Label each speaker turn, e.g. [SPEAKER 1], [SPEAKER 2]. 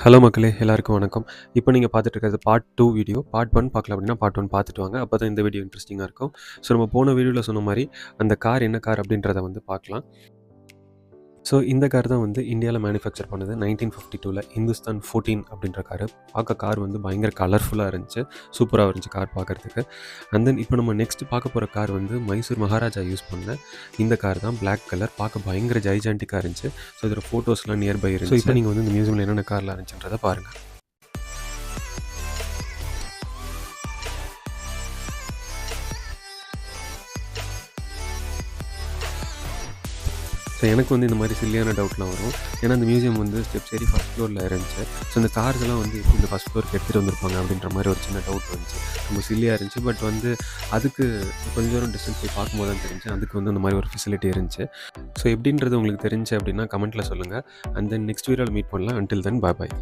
[SPEAKER 1] Hello மக்களே! எல்லாருக்கும் வணக்கம். இப்போ நீங்க பார்த்துட்டு இருக்கிறது பார்ட் 2 வீடியோ. பார்ட் 1 பார்க்கல அப்படின்னா, பார்ட் 1 பார்த்துட்டு வாங்க. அப்ப தான் இந்த வீடியோ இன்ட்ரெஸ்டிங்கா இருக்கும். ஸோ நம்ம போன வீடியோல சொன்ன மாரி, அந்த கார் என்ன கார் அப்படின்றத வந்து பார்க்கலாம். ஸோ இந்த கார் தான் வந்து இந்தியால மேனுஃபேக்சர் பண்ணது 1952ல ஹிந்துஸ்தான் 14 அப்படின்ற காரு. பார்க்க கார் வந்து பயங்கர கலர்ஃபுல்லா இருந்துச்சு. சூப்பரா இருந்துச்சு கார் பார்க்கறதுக்கு. அண்ட் தென் இப்போ நம்ம நெக்ஸ்ட் பார்க்க போற கார் வந்து மைசூர் மகாராஜா யூஸ் பண்ண இந்த கார் தான். பிளாக் கலர் பார்க்க பயங்கர ஜைஜான்டிக்கா இருந்துச்சு. ஸோ இதோட ஃபோட்டோஸ்லாம் நியர்பை இருந்துச்சு. ஸோ இப்போ நீங்க வந்து இந்த மியூசியம்ல என்னென்ன கார்லாம் இருந்துச்சுன்றத பாருங்க. ஸோ எனக்கு வந்து இந்த மாதிரி சில்லியான டவுட்லாம் வரும். ஏன்னா இந்த மியூசியம் வந்து ஸ்டெப்ஸ் ஏறி ஃபர்ஸ்ட் ஃப்ளோரில் இருந்துச்சு. ஸோ இந்த கார்ஸ் எல்லாம் வந்து எப்படி இந்த ஃபர்ஸ்ட் ஃப்ளோருக்கு எடுத்துகிட்டு வந்திருப்பாங்க அப்படின்ற மாதிரி ஒரு சின்ன டவுட் வந்துச்சு. ரொம்ப சில்லியாக இருந்துச்சு. பட் வந்து அதுக்கு கொஞ்சம் தூரம் டிஸ்டன்ஸ் போய் பார்க்கும்போது தான் தெரிஞ்சு அதுக்கு வந்து அந்த மாதிரி ஒரு ஃபெசிலிட்டி இருந்துச்சு. ஸோ எப்படின்றது உங்களுக்கு தெரிஞ்சு அப்படின்னா கமெண்ட்டில் சொல்லுங்கள். அண்ட் தென் நெக்ஸ்ட் வீடியோவில் மீட் பண்ணலாம். அன்டில் தென் பாய்.